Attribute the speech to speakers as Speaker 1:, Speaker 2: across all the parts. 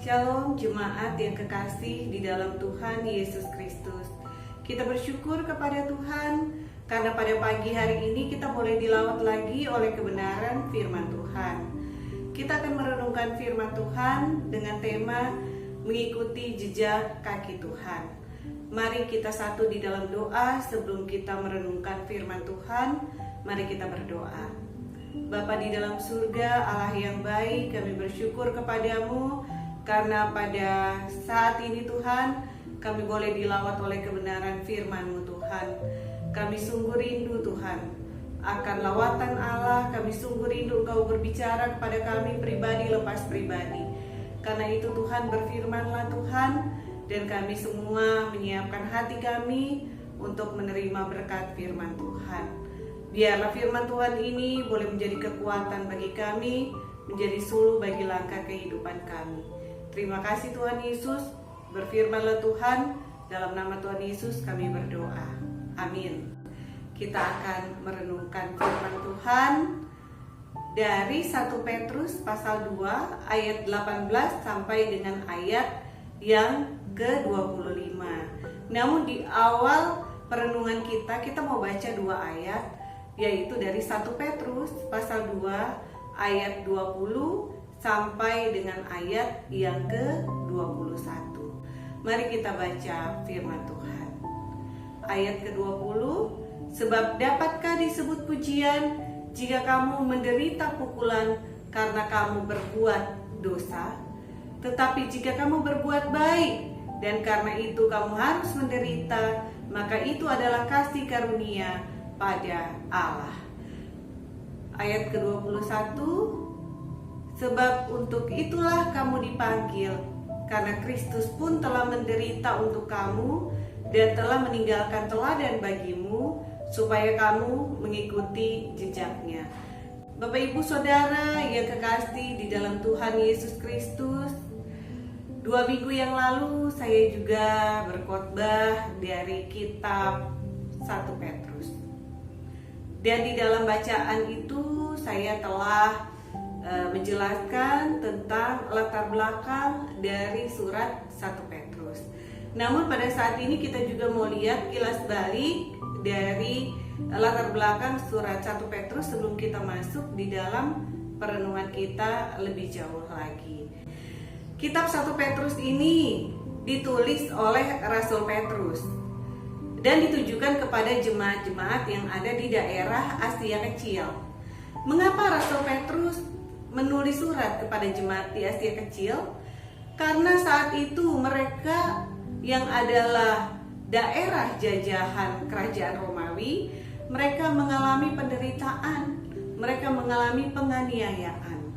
Speaker 1: Shalom jemaat yang kekasih di dalam Tuhan Yesus Kristus. Kita bersyukur kepada Tuhan karena pada pagi hari ini kita boleh dilawat lagi oleh kebenaran firman Tuhan. Kita akan merenungkan firman Tuhan dengan tema mengikuti jejak kaki Tuhan. Mari kita satu di dalam doa sebelum kita merenungkan firman Tuhan. Mari kita berdoa. Bapa di dalam surga, Allah yang baik, kami bersyukur kepadamu karena pada saat ini Tuhan, kami boleh dilawat oleh kebenaran firman-Mu Tuhan. Kami sungguh rindu Tuhan akan lawatan Allah, kami sungguh rindu Engkau berbicara kepada kami pribadi lepas pribadi. Karena itu Tuhan, berfirmanlah Tuhan, dan kami semua menyiapkan hati kami untuk menerima berkat firman Tuhan. Biarlah firman Tuhan ini boleh menjadi kekuatan bagi kami, menjadi suluh bagi langkah kehidupan kami. Terima kasih Tuhan Yesus, berfirmanlah Tuhan, dalam nama Tuhan Yesus kami berdoa. Amin. Kita akan merenungkan firman Tuhan dari 1 Petrus pasal 2 ayat 18 sampai dengan ayat yang ke-25. Namun di awal perenungan kita mau baca 2 ayat, yaitu dari 1 Petrus pasal 2 ayat 20 sampai dengan ayat yang ke-21. Mari kita baca firman Tuhan. Ayat ke-20, sebab dapatkah disebut pujian jika kamu menderita pukulan karena kamu berbuat dosa? Tetapi jika kamu berbuat baik dan karena itu kamu harus menderita, maka itu adalah kasih karunia pada Allah. Ayat ke-21, sebab untuk itulah kamu dipanggil, karena Kristus pun telah menderita untuk kamu dan telah meninggalkan teladan bagimu, supaya kamu mengikuti jejaknya. Bapak Ibu Saudara yang kekasih di dalam Tuhan Yesus Kristus, 2 minggu yang lalu saya juga berkhotbah dari kitab 1 Petrus. Dan di dalam bacaan itu saya telah menjelaskan tentang latar belakang dari surat 1 Petrus. Namun pada saat ini kita juga mau lihat kilas balik dari latar belakang surat 1 Petrus sebelum kita masuk di dalam perenungan kita lebih jauh lagi. Kitab 1 Petrus ini ditulis oleh Rasul Petrus dan ditujukan kepada jemaat-jemaat yang ada di daerah Asia Kecil. Mengapa Rasul Petrus menulis surat kepada jemaat di Asia Kecil? Karena saat itu mereka yang adalah daerah jajahan kerajaan Romawi, mereka mengalami penderitaan, mereka mengalami penganiayaan.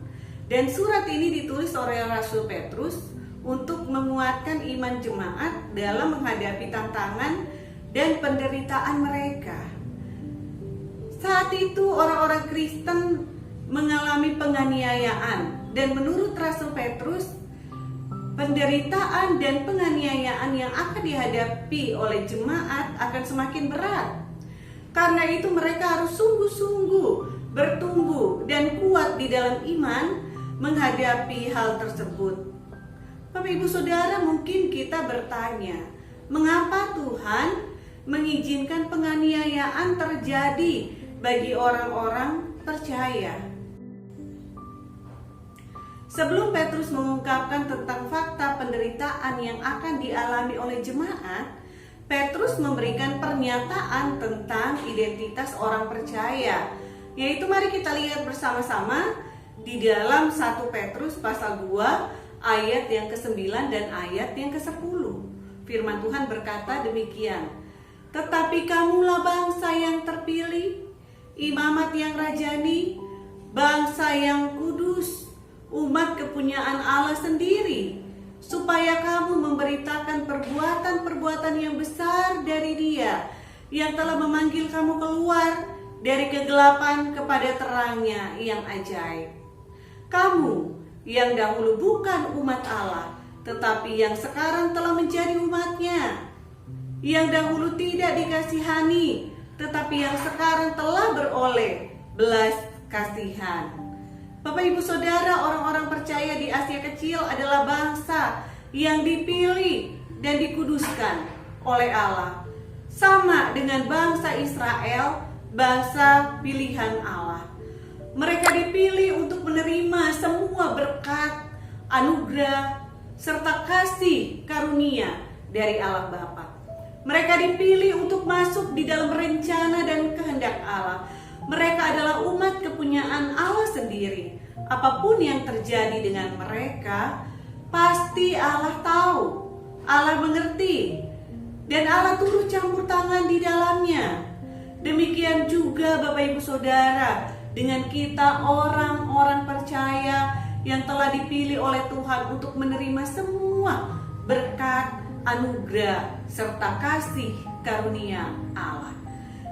Speaker 1: Dan surat ini ditulis oleh Rasul Petrus untuk menguatkan iman jemaat dalam menghadapi tantangan dan penderitaan mereka. Saat itu orang-orang Kristen mengalami penganiayaan, dan menurut Rasul Petrus, penderitaan dan penganiayaan yang akan dihadapi oleh jemaat akan semakin berat. Karena itu mereka harus sungguh-sungguh bertumbuh dan kuat di dalam iman menghadapi hal tersebut. Bapak Ibu Saudara, mungkin kita bertanya, mengapa Tuhan mengizinkan penganiayaan terjadi bagi orang-orang percaya? Sebelum Petrus mengungkapkan tentang fakta penderitaan yang akan dialami oleh jemaat, Petrus memberikan pernyataan tentang identitas orang percaya, yaitu mari kita lihat bersama-sama di dalam 1 Petrus pasal 2 ayat yang ke-9 dan ayat yang ke-10. Firman Tuhan berkata demikian, tetapi kamulah bangsa yang terpilih, imamat yang rajani, bangsa yang kudus, umat kepunyaan Allah sendiri, supaya kamu memberitakan perbuatan-perbuatan yang besar dari Dia yang telah memanggil kamu keluar dari kegelapan kepada terangnya yang ajaib. Kamu yang dahulu bukan umat Allah, tetapi yang sekarang telah menjadi umatnya, yang dahulu tidak dikasihani, tetapi yang sekarang telah beroleh belas kasihan. Bapak Ibu Saudara, orang-orang percaya di Asia Kecil adalah bangsa yang dipilih dan dikuduskan oleh Allah. Sama dengan bangsa Israel, bangsa pilihan Allah. Mereka dipilih untuk menerima semua berkat, anugerah, serta kasih karunia dari Allah Bapa. Mereka dipilih untuk masuk di dalam rencana dan kehendak Allah. Mereka adalah umat kepunyaan Allah sendiri. Apapun yang terjadi dengan mereka, pasti Allah tahu, Allah mengerti, dan Allah turut campur tangan di dalamnya. Demikian juga Bapak Ibu Saudara, dengan kita orang-orang percaya yang telah dipilih oleh Tuhan untuk menerima semua berkat, anugerah, serta kasih karunia Allah.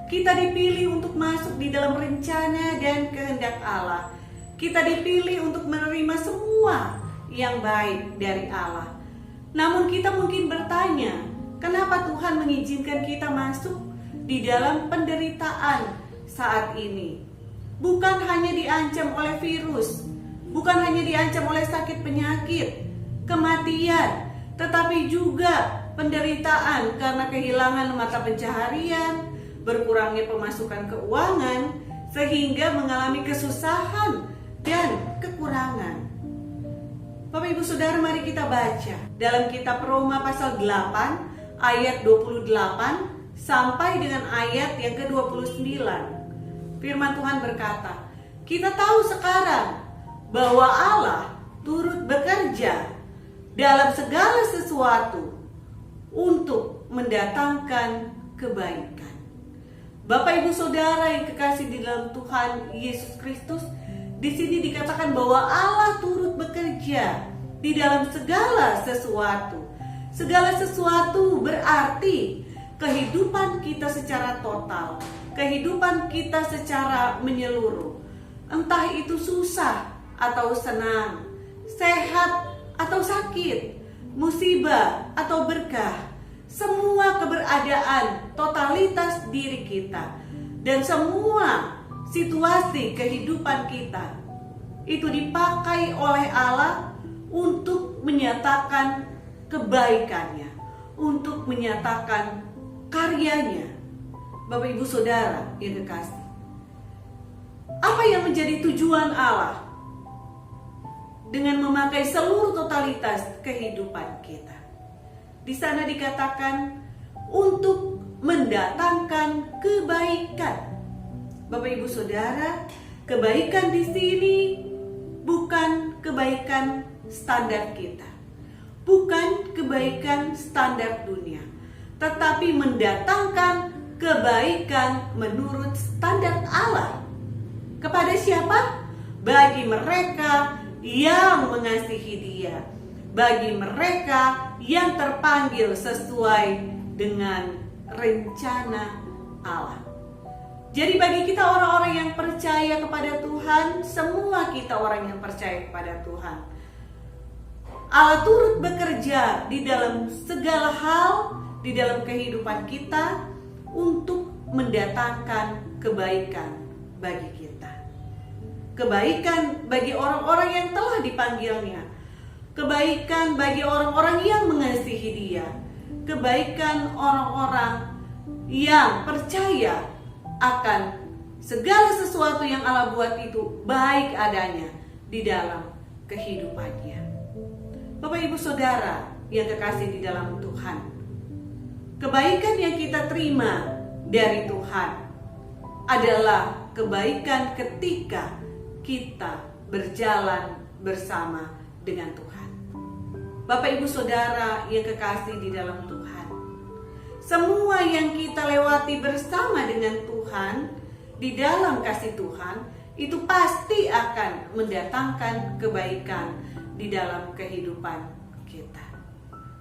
Speaker 1: Kita dipilih untuk masuk di dalam rencana dan kehendak Allah. Kita dipilih untuk menerima semua yang baik dari Allah. Namun kita mungkin bertanya, kenapa Tuhan mengizinkan kita masuk di dalam penderitaan saat ini? Bukan hanya diancam oleh virus, bukan hanya diancam oleh sakit penyakit, kematian, tetapi juga penderitaan karena kehilangan mata pencaharian, berkurangnya pemasukan keuangan, sehingga mengalami kesusahan dan kekurangan. Bapak Ibu Saudara, mari kita baca dalam kitab Roma pasal 8 ayat 28 sampai dengan ayat yang ke-29. Firman Tuhan berkata, kita tahu sekarang bahwa Allah turut bekerja dalam segala sesuatu untuk mendatangkan kebaikan. Bapak Ibu Saudara yang kekasih di dalam Tuhan Yesus Kristus, di sini dikatakan bahwa Allah turut bekerja di dalam segala sesuatu. Segala sesuatu berarti kehidupan kita secara total, kehidupan kita secara menyeluruh. Entah itu susah atau senang, sehat atau sakit, musibah atau berkah, semua keberadaan totalitas diri kita dan semua situasi kehidupan kita itu dipakai oleh Allah untuk menyatakan kebaikannya, untuk menyatakan karyanya. Bapak Ibu Saudara yang kekasih, apa yang menjadi tujuan Allah dengan memakai seluruh totalitas kehidupan kita? Di sana dikatakan untuk mendatangkan kebaikan. Bapak Ibu Saudara, kebaikan di sini bukan kebaikan standar kita, bukan kebaikan standar dunia, tetapi mendatangkan kebaikan menurut standar Allah. Kepada siapa? Bagi mereka yang mengasihi Dia, bagi mereka yang terpanggil sesuai dengan rencana Allah. Jadi bagi kita orang-orang yang percaya kepada Tuhan, semua kita orang yang percaya kepada Tuhan, Allah turut bekerja di dalam segala hal di dalam kehidupan kita untuk mendatangkan kebaikan bagi kita. Kebaikan bagi orang-orang yang telah dipanggilnya, kebaikan bagi orang-orang yang mengasihi Dia, kebaikan orang-orang yang percaya akan segala sesuatu yang Allah buat itu baik adanya di dalam kehidupannya. Bapak Ibu Saudara yang kekasih di dalam Tuhan, kebaikan yang kita terima dari Tuhan adalah kebaikan ketika kita berjalan bersama dengan Tuhan. Bapak Ibu Saudara yang kekasih di dalam Tuhan, semua yang kita lewati bersama dengan Tuhan di dalam kasih Tuhan itu pasti akan mendatangkan kebaikan di dalam kehidupan kita.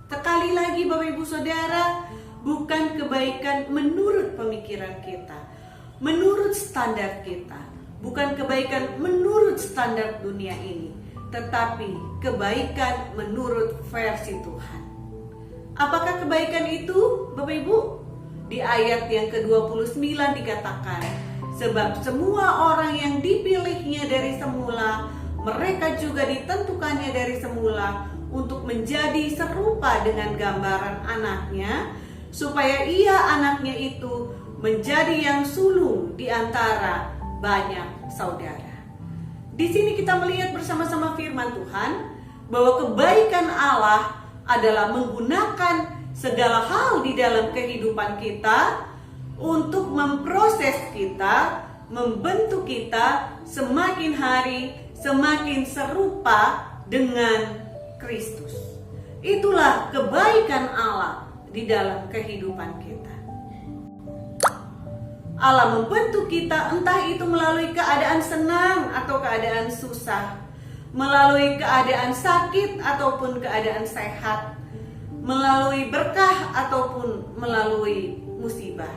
Speaker 1: Sekali lagi Bapak Ibu Saudara, bukan kebaikan menurut pemikiran kita, menurut standar kita, bukan kebaikan menurut standar dunia ini, tetapi kebaikan menurut versi Tuhan. Apakah kebaikan itu, Bapak Ibu? Di ayat yang ke-29 dikatakan, sebab semua orang yang dipilihnya dari semula, mereka juga ditentukannya dari semula untuk menjadi serupa dengan gambaran anaknya, supaya ia anaknya itu menjadi yang sulung di antara banyak saudara. Di sini kita melihat bersama-sama firman Tuhan bahwa kebaikan Allah adalah menggunakan segala hal di dalam kehidupan kita untuk memproses kita, membentuk kita semakin hari semakin serupa dengan Kristus. Itulah kebaikan Allah di dalam kehidupan kita. Allah membentuk kita entah itu melalui keadaan senang atau keadaan susah, melalui keadaan sakit ataupun keadaan sehat, melalui berkah ataupun melalui musibah.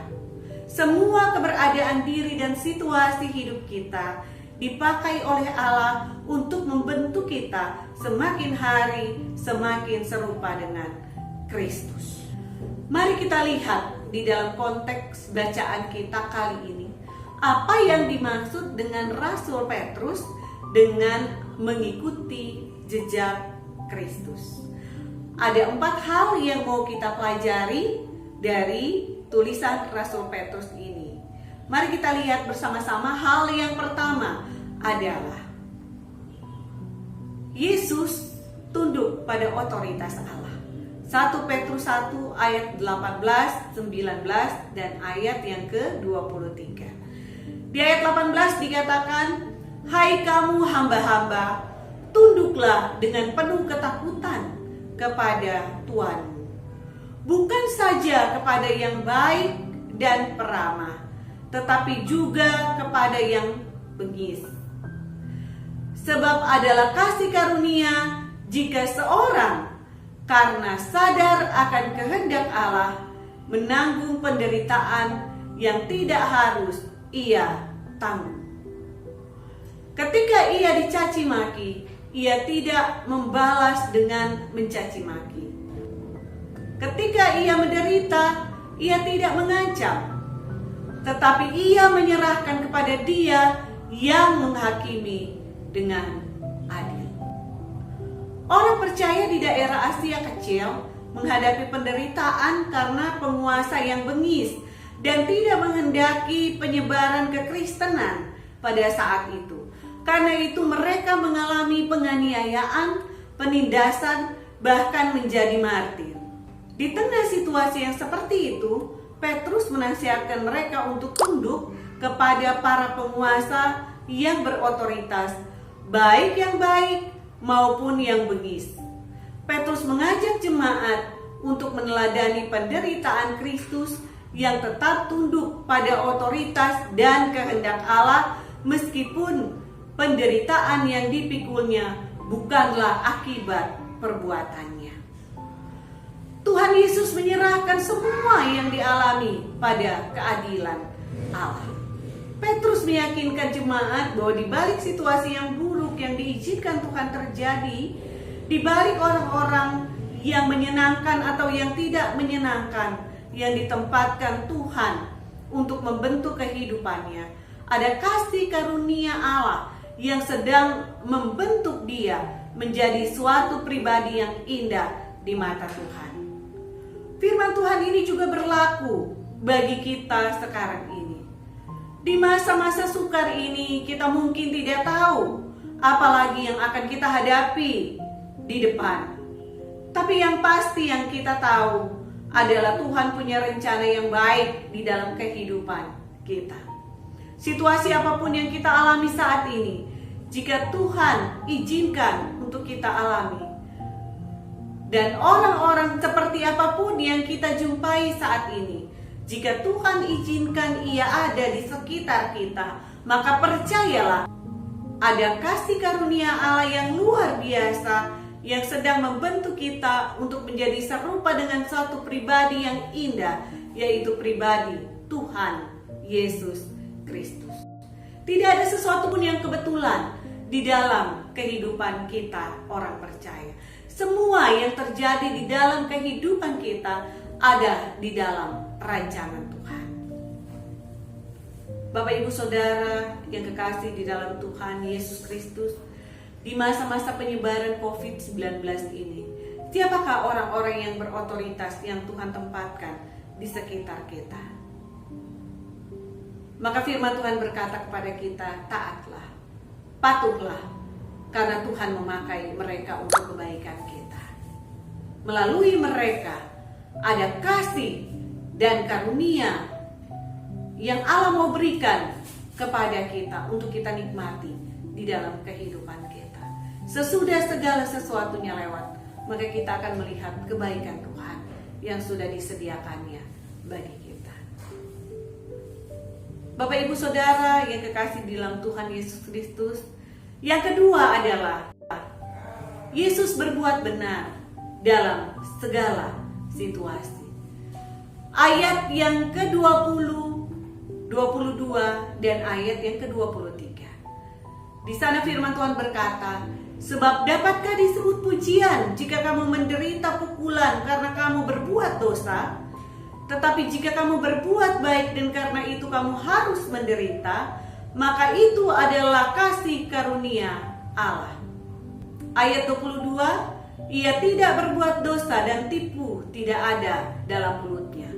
Speaker 1: Semua keberadaan diri dan situasi hidup kita dipakai oleh Allah untuk membentuk kita semakin hari semakin serupa dengan Kristus. Mari kita lihat di dalam konteks bacaan kita kali ini, apa yang dimaksud dengan Rasul Petrus dengan mengikuti jejak Kristus. Ada 4 hal yang mau kita pelajari dari tulisan Rasul Petrus ini. Mari kita lihat bersama-sama. Hal yang pertama adalah Yesus tunduk pada otoritas Allah. 1 Petrus 1 ayat 18, 19 dan ayat yang ke-23. Di ayat 18 dikatakan, "Hai kamu hamba-hamba, tunduklah dengan penuh ketakutan kepada Tuhanmu, bukan saja kepada yang baik dan peramah, tetapi juga kepada yang bengis. Sebab adalah kasih karunia jika seorang karena sadar akan kehendak Allah menanggung penderitaan yang tidak harus ia tanggung. Ketika ia dicaci maki, ia tidak membalas dengan mencaci maki. Ketika ia menderita, ia tidak mengancam, tetapi ia menyerahkan kepada Dia yang menghakimi dengan adil." Orang percaya di daerah Asia Kecil menghadapi penderitaan karena penguasa yang bengis dan tidak menghendaki penyebaran kekristenan pada saat itu. Karena itu mereka mengalami penganiayaan, penindasan, bahkan menjadi martir. Di tengah situasi yang seperti itu, Petrus menasihatkan mereka untuk tunduk kepada para penguasa yang berotoritas, baik yang baik maupun yang bengis. Petrus mengajak jemaat untuk meneladani penderitaan Kristus yang tetap tunduk pada otoritas dan kehendak Allah, meskipun penderitaan yang dipikulnya bukanlah akibat perbuatannya. Tuhan Yesus menyerahkan semua yang dialami pada keadilan Allah. Petrus meyakinkan jemaat bahwa di balik situasi yang buruk yang diizinkan Tuhan terjadi, di balik orang-orang yang menyenangkan atau yang tidak menyenangkan yang ditempatkan Tuhan untuk membentuk kehidupannya, ada kasih karunia Allah yang sedang membentuk dia menjadi suatu pribadi yang indah di mata Tuhan. Firman Tuhan ini juga berlaku bagi kita sekarang ini. Di masa-masa sukar ini kita mungkin tidak tahu apalagi yang akan kita hadapi di depan. Tapi yang pasti yang kita tahu adalah Tuhan punya rencana yang baik di dalam kehidupan kita. Situasi apapun yang kita alami saat ini, jika Tuhan izinkan untuk kita alami, dan orang-orang seperti apapun yang kita jumpai saat ini, jika Tuhan izinkan ia ada di sekitar kita, maka percayalah, ada kasih karunia Allah yang luar biasa yang sedang membentuk kita untuk menjadi serupa dengan suatu pribadi yang indah, yaitu pribadi Tuhan Yesus Kristus. Tidak ada sesuatu pun yang kebetulan di dalam kehidupan kita orang percaya. Semua yang terjadi di dalam kehidupan kita ada di dalam rancangan Tuhan. Bapak Ibu Saudara yang kekasih di dalam Tuhan Yesus Kristus, di masa-masa penyebaran COVID-19 ini, siapakah orang-orang yang berotoritas yang Tuhan tempatkan di sekitar kita? Maka firman Tuhan berkata kepada kita, taatlah, patuhlah, karena Tuhan memakai mereka untuk kebaikan kita. Melalui mereka ada kasih dan karunia yang Allah mau berikan kepada kita untuk kita nikmati di dalam kehidupan kita. Sesudah segala sesuatunya lewat, maka kita akan melihat kebaikan Tuhan yang sudah disediakannya bagi kita. Bapak Ibu Saudara yang kekasih di dalam Tuhan Yesus Kristus, yang kedua adalah Yesus berbuat benar dalam segala situasi. Ayat yang ke-20, 22 dan ayat yang ke-23. Di sana firman Tuhan berkata, sebab dapatkah disebut pujian jika kamu menderita pukulan karena kamu berbuat dosa? Tetapi jika kamu berbuat baik dan karena itu kamu harus menderita, maka itu adalah kasih karunia Allah. Ayat 22, ia tidak berbuat dosa dan tipu tidak ada dalam mulutnya.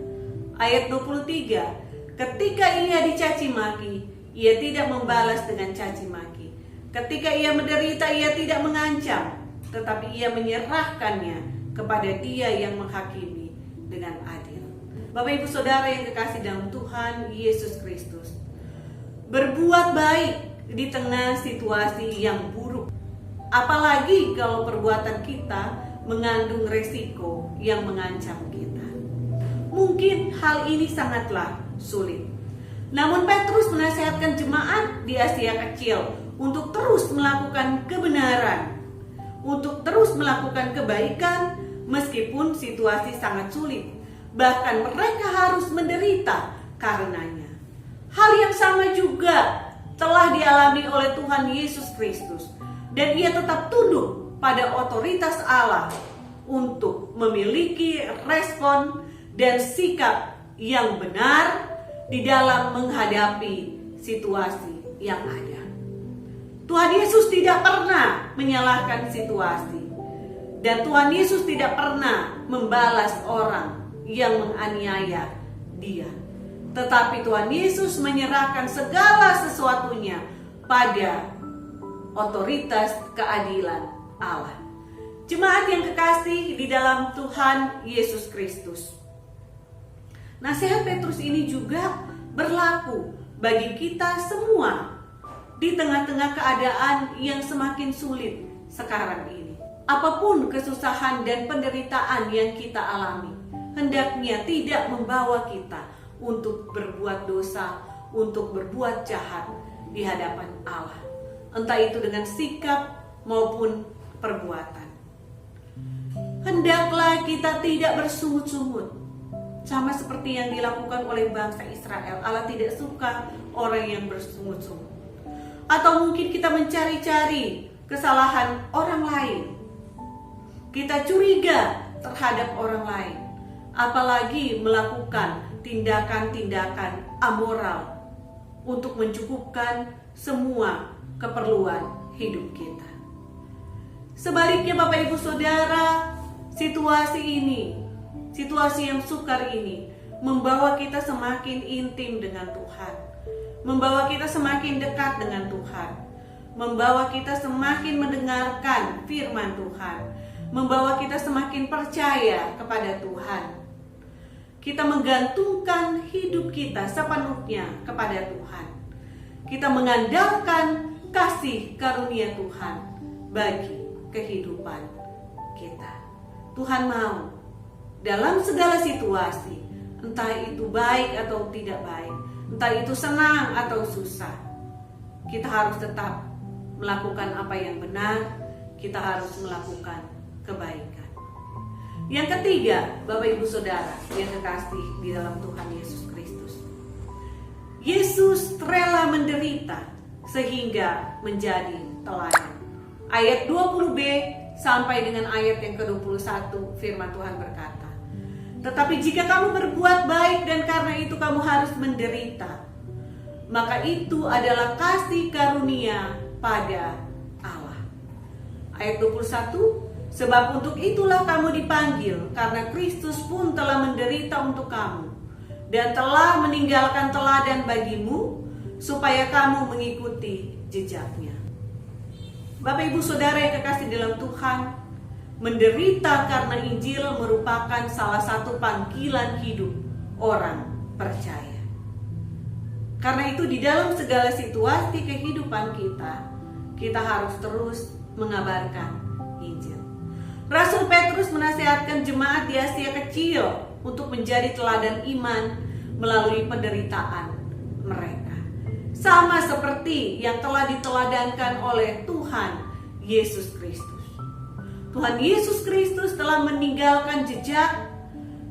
Speaker 1: Ayat 23, ketika ia dicaci maki, ia tidak membalas dengan caci maki. Ketika ia menderita, ia tidak mengancam, tetapi ia menyerahkannya kepada Dia yang menghakimi dengan adil. Bapak Ibu Saudara yang kekasih dalam Tuhan Yesus Kristus, berbuat baik di tengah situasi yang buruk, apalagi kalau perbuatan kita mengandung resiko yang mengancam kita. Mungkin hal ini sangatlah sulit. Namun Petrus menasihatkan jemaat di Asia Kecil untuk terus melakukan kebenaran, untuk terus melakukan kebaikan meskipun situasi sangat sulit. Bahkan mereka harus menderita karenanya. Hal yang sama juga telah dialami oleh Tuhan Yesus Kristus, dan ia tetap tunduk pada otoritas Allah untuk memiliki respon dan sikap yang benar di dalam menghadapi situasi yang ada. Tuhan Yesus tidak pernah menyalahkan situasi, dan Tuhan Yesus tidak pernah membalas orang yang menganiaya Dia. Tetapi Tuhan Yesus menyerahkan segala sesuatunya pada otoritas keadilan Allah. Jemaat yang kekasih di dalam Tuhan Yesus Kristus, nasihat Petrus ini juga berlaku bagi kita semua di tengah-tengah keadaan yang semakin sulit sekarang ini. Apapun kesusahan dan penderitaan yang kita alami, hendaknya tidak membawa kita untuk berbuat dosa, untuk berbuat jahat di hadapan Allah. Entah itu dengan sikap maupun perbuatan. Hendaklah kita tidak bersungut-sungut, sama seperti yang dilakukan oleh bangsa Israel. Allah tidak suka orang yang bersungut-sungut. Atau mungkin kita mencari-cari kesalahan orang lain. Kita curiga terhadap orang lain, apalagi melakukan tindakan-tindakan amoral untuk mencukupkan semua keperluan hidup kita. Sebaliknya Bapak Ibu Saudara, situasi ini, situasi yang sukar ini membawa kita semakin intim dengan Tuhan, membawa kita semakin dekat dengan Tuhan, membawa kita semakin mendengarkan firman Tuhan, membawa kita semakin percaya kepada Tuhan. Kita menggantungkan hidup kita sepenuhnya kepada Tuhan. Kita mengandalkan kasih karunia Tuhan bagi kehidupan kita. Tuhan mau dalam segala situasi, entah itu baik atau tidak baik, entah itu senang atau susah, kita harus tetap melakukan apa yang benar, kita harus melakukan kebaikan. Yang ketiga, Bapak Ibu Saudara yang kekasih di dalam Tuhan Yesus Kristus, Yesus rela menderita sehingga menjadi teladan. Ayat 20b sampai dengan ayat yang ke-21 firman Tuhan berkata, tetapi jika kamu berbuat baik dan karena itu kamu harus menderita, maka itu adalah kasih karunia pada Allah. Ayat 21, sebab untuk itulah kamu dipanggil, karena Kristus pun telah menderita untuk kamu, dan telah meninggalkan teladan bagimu, supaya kamu mengikuti jejaknya. Bapak Ibu Saudara yang kekasih dalam Tuhan, menderita karena Injil merupakan salah satu panggilan hidup orang percaya. Karena itu di dalam segala situasi kehidupan kita harus terus mengabarkan Injil. Rasul Petrus menasihatkan jemaat di Asia Kecil untuk menjadi teladan iman melalui penderitaan mereka. Sama seperti yang telah diteladankan oleh Tuhan Yesus Kristus. Tuhan Yesus Kristus telah meninggalkan jejak.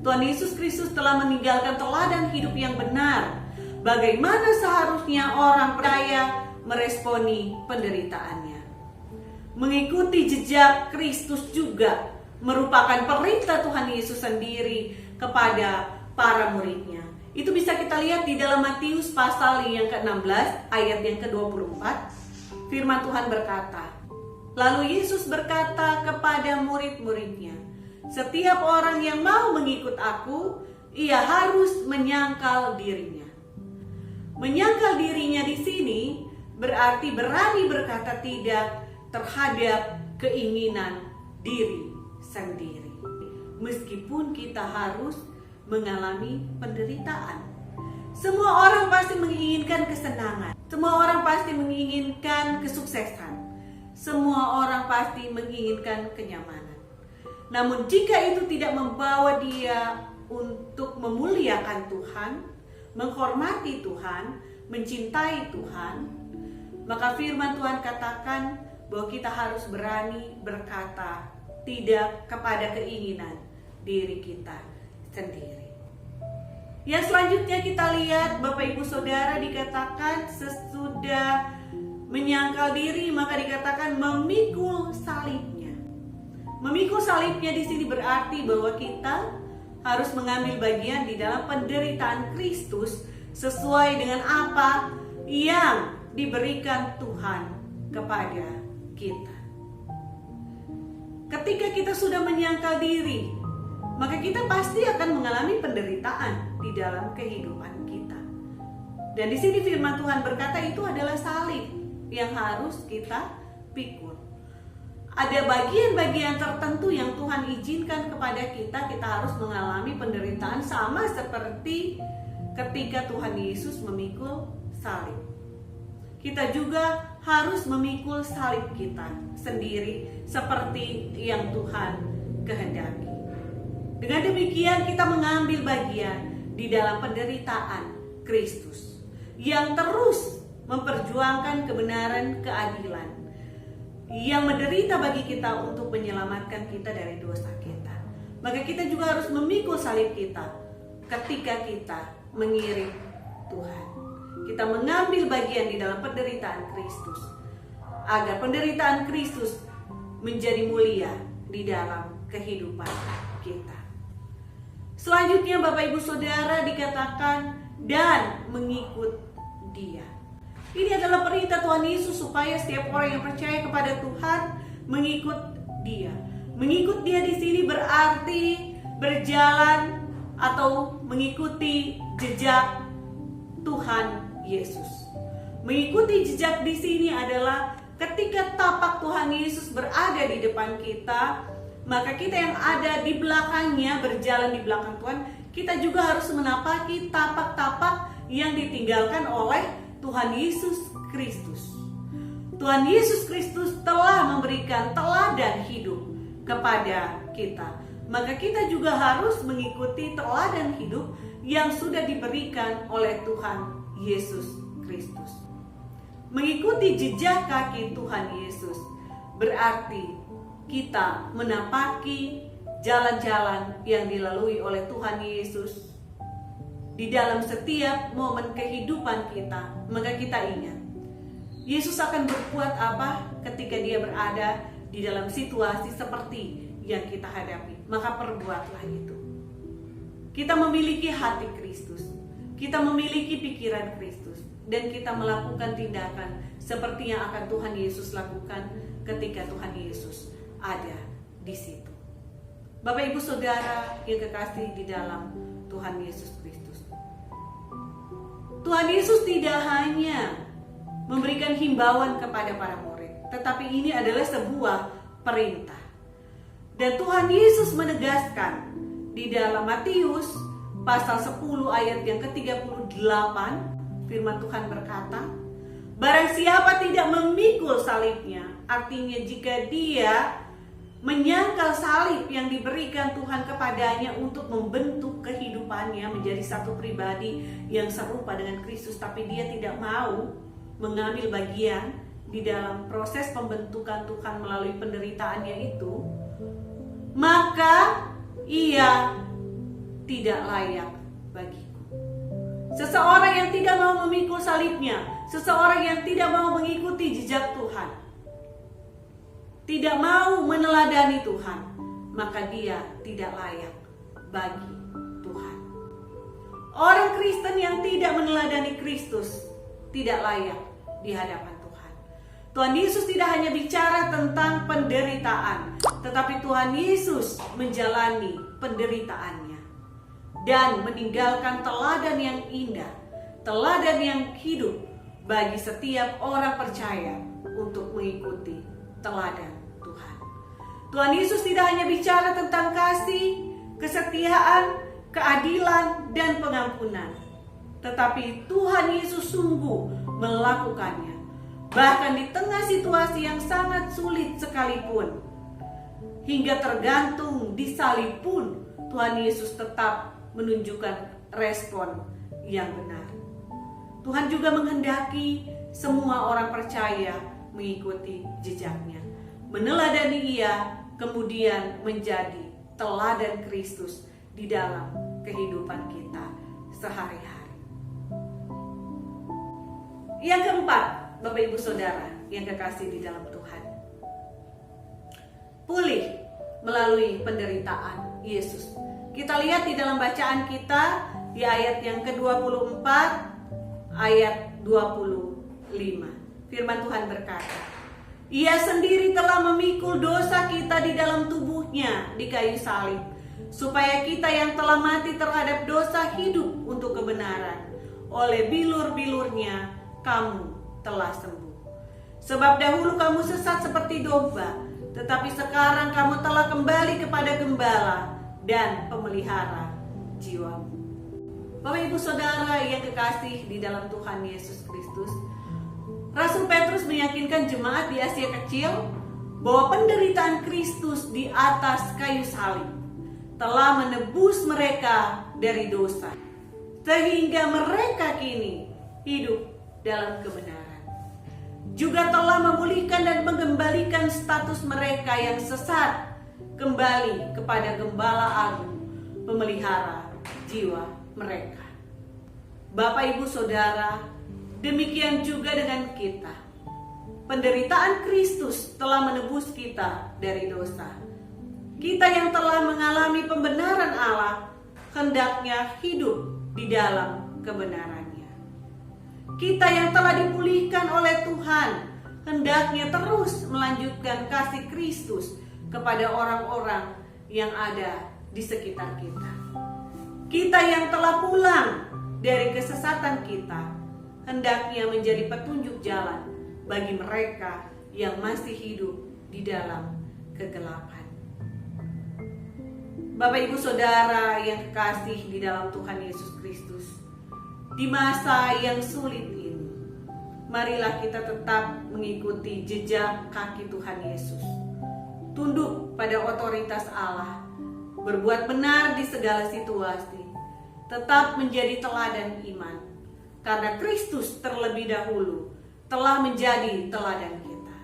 Speaker 1: Tuhan Yesus Kristus telah meninggalkan teladan hidup yang benar. Bagaimana seharusnya orang percaya meresponi penderitaannya. Mengikuti jejak Kristus juga merupakan perintah Tuhan Yesus sendiri kepada para muridnya. Itu bisa kita lihat di dalam Matius pasal yang ke-16 ayat yang ke-24. Firman Tuhan berkata, lalu Yesus berkata kepada murid-muridnya, setiap orang yang mau mengikut aku, ia harus menyangkal dirinya. Menyangkal dirinya di sini berarti berani berkata tidak terhadap keinginan diri sendiri. Meskipun kita harus mengalami penderitaan. Semua orang pasti menginginkan kesenangan. Semua orang pasti menginginkan kesuksesan. Semua orang pasti menginginkan kenyamanan. Namun jika itu tidak membawa dia untuk memuliakan Tuhan, menghormati Tuhan, mencintai Tuhan, maka firman Tuhan katakan bahwa kita harus berani berkata tidak kepada keinginan diri kita sendiri. Yang selanjutnya kita lihat Bapak Ibu Saudara dikatakan sesudah menyangkal diri maka dikatakan memikul salibnya. Memikul salibnya di sini berarti bahwa kita harus mengambil bagian di dalam penderitaan Kristus sesuai dengan apa yang diberikan Tuhan kepada kita. Ketika kita sudah menyangkal diri, maka kita pasti akan mengalami penderitaan di dalam kehidupan kita. Dan di sini firman Tuhan berkata itu adalah salib yang harus kita pikul. Ada bagian-bagian tertentu yang Tuhan izinkan kepada kita harus mengalami penderitaan sama seperti ketika Tuhan Yesus memikul salib. Kita juga harus memikul salib kita sendiri seperti yang Tuhan kehendaki. Dengan demikian kita mengambil bagian di dalam penderitaan Kristus yang terus memperjuangkan kebenaran, keadilan, yang menderita bagi kita untuk menyelamatkan kita dari dosa kita. Maka kita juga harus memikul salib kita ketika kita mengiring Tuhan. Kita mengambil bagian di dalam penderitaan Kristus agar penderitaan Kristus menjadi mulia di dalam kehidupan kita. Selanjutnya Bapak Ibu Saudara dikatakan dan mengikut Dia. Ini adalah perintah Tuhan Yesus supaya setiap orang yang percaya kepada Tuhan mengikut Dia. Mengikut Dia di sini berarti berjalan atau mengikuti jejak Tuhan Yesus. Mengikuti jejak di sini adalah ketika tapak Tuhan Yesus berada di depan kita, maka kita yang ada di belakangnya, berjalan di belakang Tuhan, kita juga harus menapaki tapak-tapak yang ditinggalkan oleh Tuhan Yesus Kristus. Tuhan Yesus Kristus telah memberikan teladan hidup kepada kita. Maka kita juga harus mengikuti teladan hidup yang sudah diberikan oleh Tuhan Yesus Kristus. Mengikuti jejak kaki Tuhan Yesus berarti kita menapaki jalan-jalan yang dilalui oleh Tuhan Yesus di dalam setiap momen kehidupan kita. Maka kita ingat, Yesus akan berbuat apa ketika Dia berada di dalam situasi seperti yang kita hadapi. Maka perbuatlah itu. Kita memiliki hati Kristus, kita memiliki pikiran Kristus, dan kita melakukan tindakan seperti yang akan Tuhan Yesus lakukan ketika Tuhan Yesus ada di situ. Bapak Ibu Saudara yang kekasih di dalam Tuhan Yesus Kristus, Tuhan Yesus tidak hanya memberikan himbauan kepada para murid, tetapi ini adalah sebuah perintah. Dan Tuhan Yesus menegaskan di dalam Matius pasal 10 ayat yang ke-38, firman Tuhan berkata, barang siapa tidak memikul salibnya, artinya jika dia menyangkal salib yang diberikan Tuhan kepadanya untuk membentuk kehidupannya menjadi satu pribadi yang serupa dengan Kristus, tapi dia tidak mau mengambil bagian di dalam proses pembentukan Tuhan melalui penderitaannya itu, maka ia tidak layak bagiku. Seseorang yang tidak mau memikul salibnya, seseorang yang tidak mau mengikuti jejak Tuhan, tidak mau meneladani Tuhan, maka dia tidak layak bagi Tuhan. Orang Kristen yang tidak meneladani Kristus tidak layak di hadapan Tuhan. Tuhan Yesus tidak hanya bicara tentang penderitaan, tetapi Tuhan Yesus menjalani penderitaannya dan meninggalkan teladan yang indah, teladan yang hidup bagi setiap orang percaya untuk mengikuti teladan Tuhan. Tuhan Yesus tidak hanya bicara tentang kasih, kesetiaan, keadilan, dan pengampunan, tetapi Tuhan Yesus sungguh melakukannya. Bahkan di tengah situasi yang sangat sulit sekalipun, hingga tergantung di salib pun, Tuhan Yesus tetap menunjukkan respon yang benar. Tuhan juga menghendaki semua orang percaya mengikuti jejaknya, meneladani Ia, kemudian menjadi teladan Kristus di dalam kehidupan kita sehari-hari. Yang keempat, Bapak Ibu Saudara yang kekasih di dalam Tuhan, pulih melalui penderitaan Yesus. Kita lihat di dalam bacaan kita di ayat yang ke-24, ayat 25. Firman Tuhan berkata, Ia sendiri telah memikul dosa kita di dalam tubuhnya di kayu salib, supaya kita yang telah mati terhadap dosa hidup untuk kebenaran. Oleh bilur-bilurnya kamu telah sembuh. Sebab dahulu kamu sesat seperti domba, tetapi sekarang kamu telah kembali kepada gembala dan pemelihara jiwamu. Bapak Ibu Saudara yang kekasih di dalam Tuhan Yesus Kristus, Rasul Petrus meyakinkan jemaat di Asia Kecil bahwa penderitaan Kristus di atas kayu salib telah menebus mereka dari dosa, sehingga mereka kini hidup dalam kebenaran. Juga telah memulihkan dan mengembalikan status mereka yang sesat kembali kepada Gembala Agung, pemelihara jiwa mereka. Bapak Ibu Saudara, demikian juga dengan kita. Penderitaan Kristus telah menebus kita dari dosa. Kita yang telah mengalami pembenaran Allah hendaknya hidup di dalam kebenarannya. Kita yang telah dipulihkan oleh Tuhan hendaknya terus melanjutkan kasih Kristus kepada orang-orang yang ada di sekitar kita. Kita yang telah pulang dari kesesatan kita hendaknya menjadi petunjuk jalan bagi mereka yang masih hidup di dalam kegelapan. Bapak Ibu Saudara yang kekasih di dalam Tuhan Yesus Kristus, di masa yang sulit ini, marilah kita tetap mengikuti jejak kaki Tuhan Yesus. Tunduk pada otoritas Allah, berbuat benar di segala situasi, tetap menjadi teladan iman, karena Kristus terlebih dahulu telah menjadi teladan kita.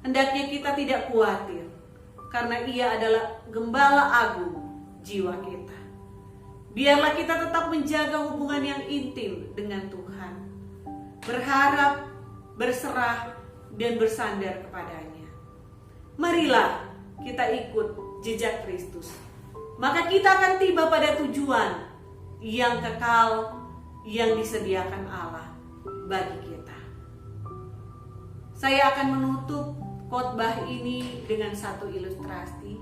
Speaker 1: Hendaknya kita tidak khawatir, karena Ia adalah Gembala Agung jiwa kita. Biarlah kita tetap menjaga hubungan yang intim dengan Tuhan, berharap, berserah, dan bersandar kepadanya. Marilah kita ikut jejak Kristus, maka kita akan tiba pada tujuan yang kekal yang disediakan Allah bagi kita. Saya akan menutup khotbah ini dengan satu ilustrasi.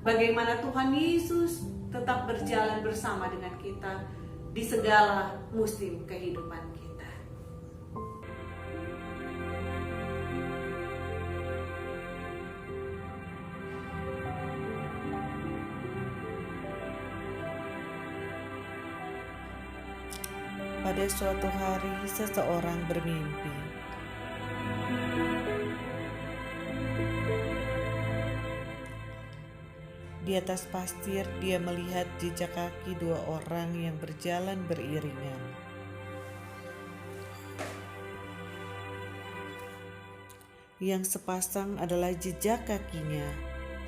Speaker 1: Bagaimana Tuhan Yesus tetap berjalan bersama dengan kita di segala musim kehidupan kita.
Speaker 2: Pada suatu hari, seseorang bermimpi. Di atas pasir, dia melihat jejak kaki dua orang yang berjalan beriringan. Yang sepasang adalah jejak kakinya,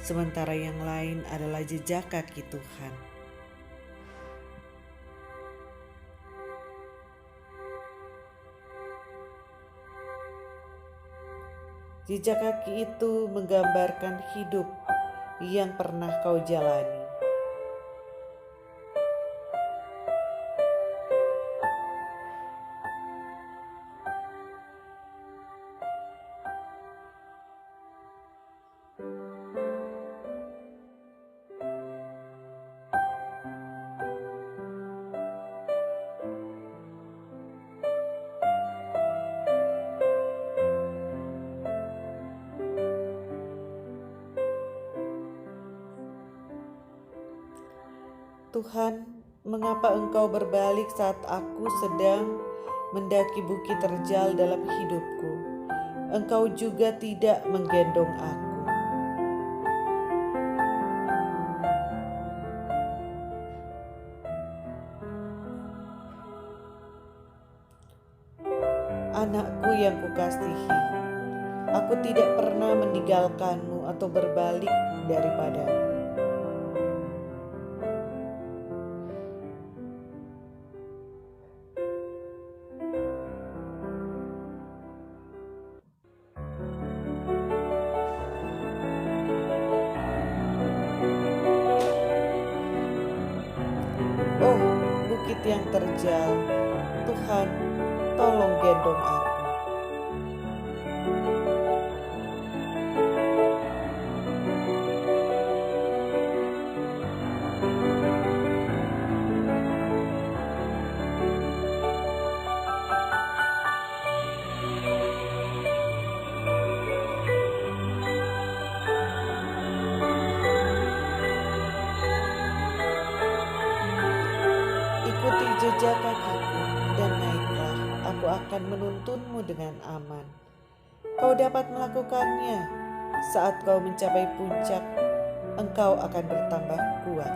Speaker 2: sementara yang lain adalah jejak kaki Tuhan. Jejak kaki itu menggambarkan hidup yang pernah kau jalani. Tuhan, mengapa Engkau berbalik saat aku sedang mendaki bukit terjal dalam hidupku? Engkau juga tidak menggendong aku. Anakku yang kukasihi, aku tidak pernah meninggalkanmu atau berbalik daripadamu. Oh, bukit yang terjal, Tuhan, tolong gendong aku. Ikuti jejak kakiku dan naiklah, aku akan menuntunmu dengan aman. Kau dapat melakukannya. Saat kau mencapai puncak, engkau akan bertambah kuat.